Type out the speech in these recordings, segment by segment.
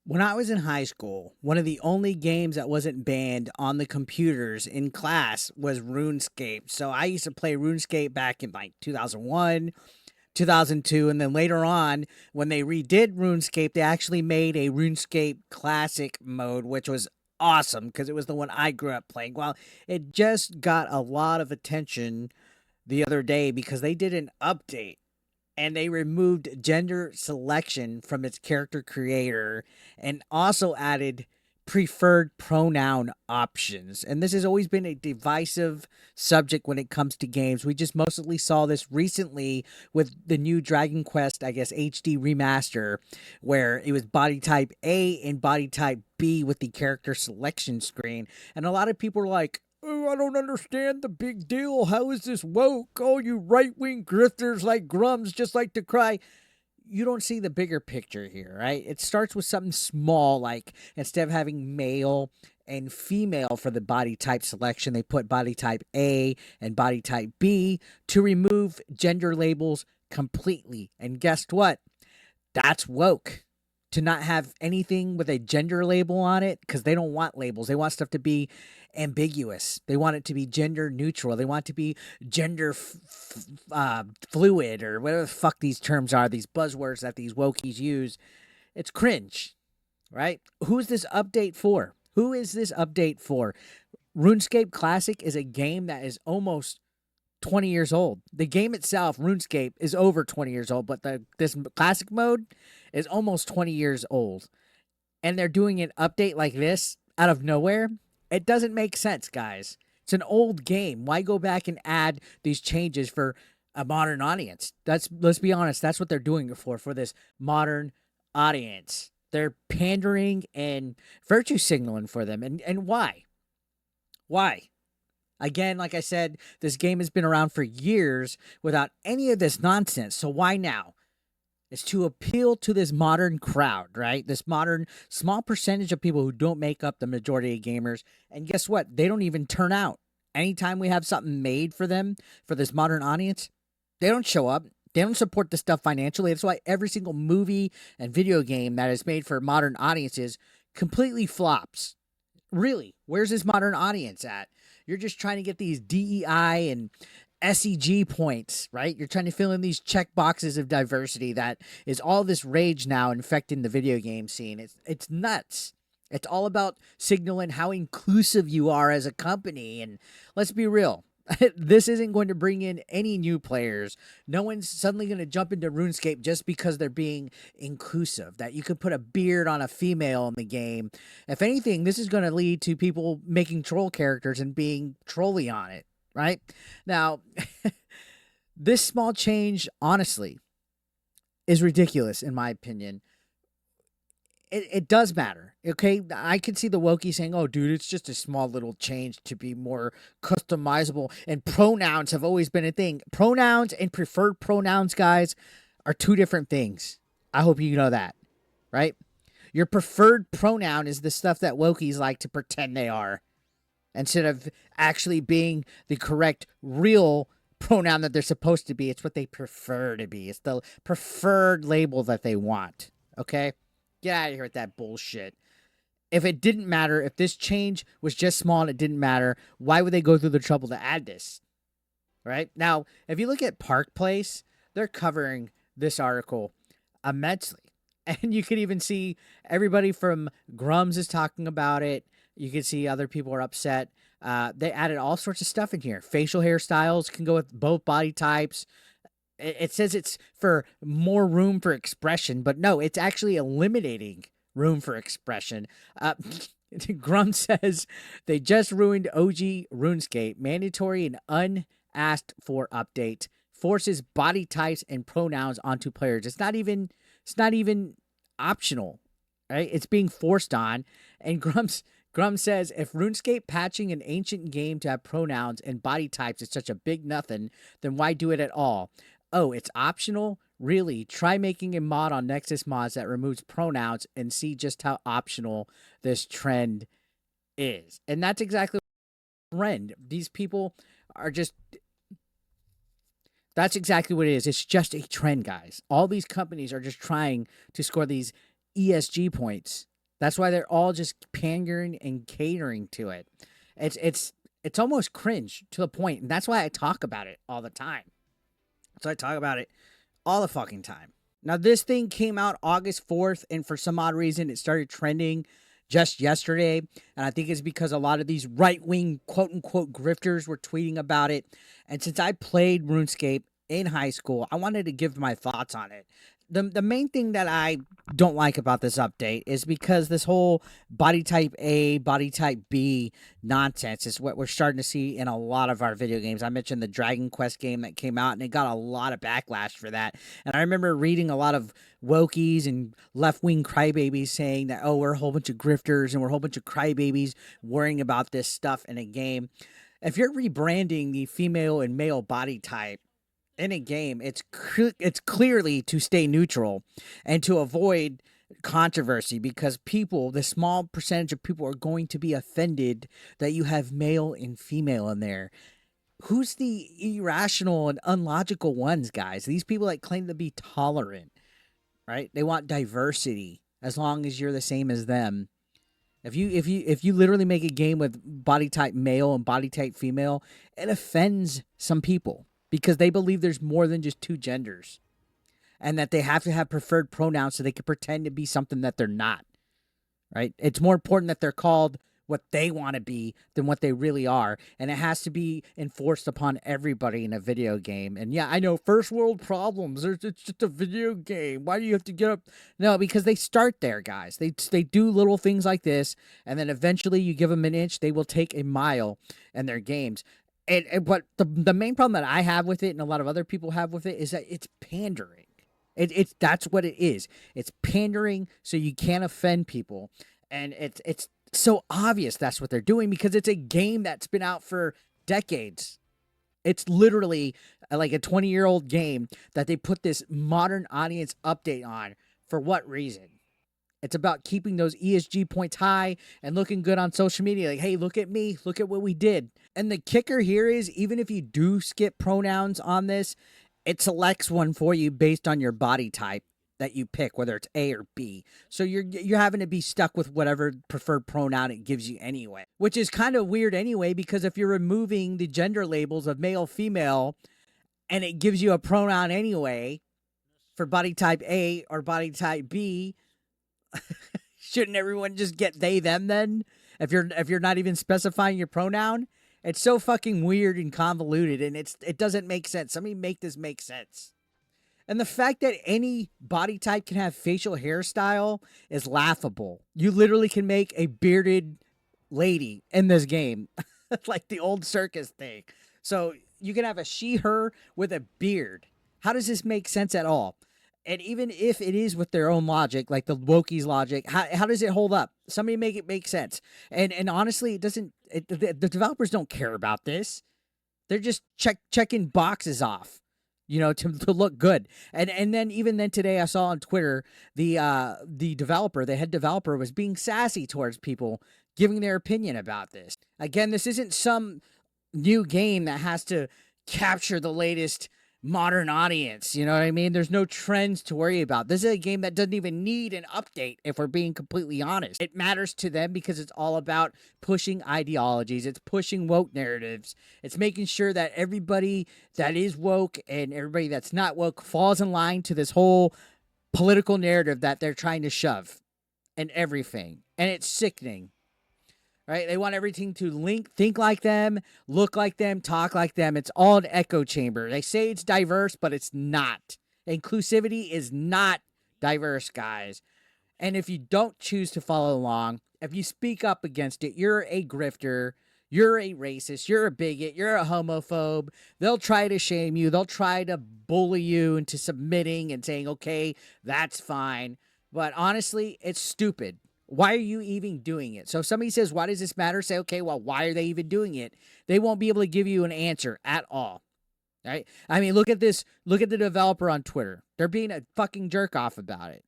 When I was in high school, one of the only games that wasn't banned on the computers in class was RuneScape. So I used to play RuneScape back in like 2001, 2002, and then later on, when they redid RuneScape, they actually made a RuneScape Classic mode, which was awesome because it was the one I grew up playing. Well, it just got a lot of attention the other day because they did an update and they removed gender selection from its character creator and also added preferred pronoun options. And this has always been a divisive subject when it comes to games. We just mostly saw this recently with the new Dragon Quest, I guess, HD remaster, where it was body type A and body type B with the character selection screen. And a lot of people were like, "Oh, I don't understand the big deal. How is this woke? Oh, you right wing grifters like Grums just like to cry." You don't see the bigger picture here, right? It starts with something small, like instead of having male and female for the body type selection, they put body type A and body type B to remove gender labels completely. And guess what? That's woke. To not have anything with a gender label on it because they don't want labels. They want stuff to be ambiguous. They want it to be gender neutral. They want it to be gender fluid or whatever the fuck these terms are, these buzzwords that these wokies use. It's cringe, right? Who's this update for? Who is this update for? RuneScape Classic is a game that is almost 20 years old. The game itself, RuneScape, is over 20 years old, but this classic mode is almost 20 years old. And they're doing an update like this out of nowhere. It doesn't make sense, guys. It's an old game. Why go back and add these changes for a modern audience? Let's be honest, that's what they're doing it for this modern audience. They're pandering and virtue signaling for them. And why? Why? Again, like I said, this game has been around for years without any of this nonsense. So why now? It's to appeal to this modern crowd, right? This modern small percentage of people who don't make up the majority of gamers. And guess what? They don't even turn out. Anytime we have something made for them, for this modern audience, they don't show up. They don't support the stuff financially. That's why every single movie and video game that is made for modern audiences completely flops. Really, where's this modern audience at? You're just trying to get these DEI and SEG points, right? You're trying to fill in these check boxes of diversity that is all this rage now infecting the video game scene. It's nuts. It's all about signaling how inclusive you are as a company. And let's be real. This isn't going to bring in any new players. No one's suddenly going to jump into RuneScape just because they're being inclusive, that you could put a beard on a female in the game. If anything, this is going to lead to people making troll characters and being trolly on it, right? Now, this small change, honestly, is ridiculous in my opinion. It does matter, okay? I can see the Wokey saying, "Oh, dude, it's just a small little change to be more customizable." And pronouns have always been a thing. Pronouns and preferred pronouns, guys, are two different things. I hope you know that, right? Your preferred pronoun is the stuff that Wokies like to pretend they are instead of actually being the correct, real pronoun that they're supposed to be. It's what they prefer to be. It's the preferred label that they want, okay? Get out of here with that bullshit. If it didn't matter, if this change was just small and it didn't matter, why would they go through the trouble to add this? Right? Now, if you look at Park Place, they're covering this article immensely. And you can even see everybody from Grums is talking about it. You can see other people are upset. They added all sorts of stuff in here. Facial hairstyles can go with both body types. It says it's for more room for expression, but no, it's actually eliminating room for expression. Grum says they just ruined OG RuneScape. Mandatory and unasked for update forces body types and pronouns onto players. It's not even optional, right? It's being forced on. And Grum says if RuneScape patching an ancient game to have pronouns and body types is such a big nothing, then why do it at all? Oh, it's optional? Really? Try making a mod on Nexus Mods that removes pronouns and see just how optional this trend is. And that's exactly what trend. These people are just... That's exactly what it is. It's just a trend, guys. All these companies are just trying to score these ESG points. That's why they're all just pandering and catering to it. It's almost cringe to the point, and that's why I talk about it all the time. So I talk about it all the fucking time. Now, this thing came out August 4th, and for some odd reason, it started trending just yesterday. And I think it's because a lot of these right-wing, quote-unquote, grifters were tweeting about it. And since I played RuneScape in high school, I wanted to give my thoughts on it. The main thing that I don't like about this update is because this whole body type A, body type B nonsense is what we're starting to see in a lot of our video games. I mentioned the Dragon Quest game that came out, and it got a lot of backlash for that. And I remember reading a lot of wokies and left-wing crybabies saying that, oh, we're a whole bunch of grifters and we're a whole bunch of crybabies worrying about this stuff in a game. If you're rebranding the female and male body type in a game, it's clearly to stay neutral and to avoid controversy, because people, the small percentage of people, are going to be offended that you have male and female in there. Who's the irrational and unlogical ones, guys? These people that claim to be tolerant, right? They want diversity as long as you're the same as them. If you literally make a game with body type male and body type female, it offends some people, because they believe there's more than just two genders, and that they have to have preferred pronouns so they can pretend to be something that they're not, right? It's more important that they're called what they want to be than what they really are, and it has to be enforced upon everybody in a video game. And yeah, I know, first world problems. It's just a video game. Why do you have to get up? No, because they start there, guys. They do little things like this, and then eventually you give them an inch, they will take a mile in their games. But the main problem that I have with it, and a lot of other people have with it, is that it's pandering. That's what it is. It's pandering so you can't offend people, and it's so obvious that's what they're doing, because it's a game that's been out for decades. It's literally like a 20-year-old game that they put this modern audience update on. For what reason? It's about keeping those ESG points high and looking good on social media. Like, hey, look at me. Look at what we did. And the kicker here is, even if you do skip pronouns on this, it selects one for you based on your body type that you pick, whether it's A or B. So you're having to be stuck with whatever preferred pronoun it gives you anyway, which is kind of weird anyway, because if you're removing the gender labels of male, female, and it gives you a pronoun anyway for body type A or body type B, shouldn't everyone just get they them then? If you're not even specifying your pronoun? It's so fucking weird and convoluted, and it doesn't make sense. Somebody make this make sense. And the fact that any body type can have facial hairstyle is laughable. You literally can make a bearded lady in this game. Like the old circus thing. So you can have a she, her with a beard. How does this make sense at all? And even if it is with their own logic, like the Wokies logic, how does it hold up? Somebody make it make sense. And honestly, the developers don't care about this. They're just checking boxes off, to look good. And then even then today I saw on Twitter the head developer was being sassy towards people giving their opinion about this. Again, this isn't some new game that has to capture the latest modern audience. You know what I mean? There's no trends to worry about. This is a game that doesn't even need an update, if we're being completely honest. It matters to them because it's all about pushing ideologies. It's pushing woke narratives. It's making sure that everybody that is woke and everybody that's not woke falls in line to this whole political narrative that they're trying to shove and everything. And it's sickening. Right? They want everything to think like them, look like them, talk like them. It's all an echo chamber. They say it's diverse, but it's not. Inclusivity is not diverse, guys. And if you don't choose to follow along, if you speak up against it, you're a grifter, you're a racist, you're a bigot, you're a homophobe. They'll try to shame you. They'll try to bully you into submitting and saying, okay, that's fine. But honestly, it's stupid. Why are you even doing it? So if somebody says, why does this matter? Say, okay, well, why are they even doing it? They won't be able to give you an answer at all. Right? I mean, look at this. Look at the developer on Twitter. They're being a fucking jerk off about it.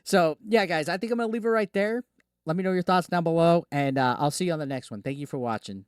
So, yeah, guys, I think I'm going to leave it right there. Let me know your thoughts down below, and I'll see you on the next one. Thank you for watching.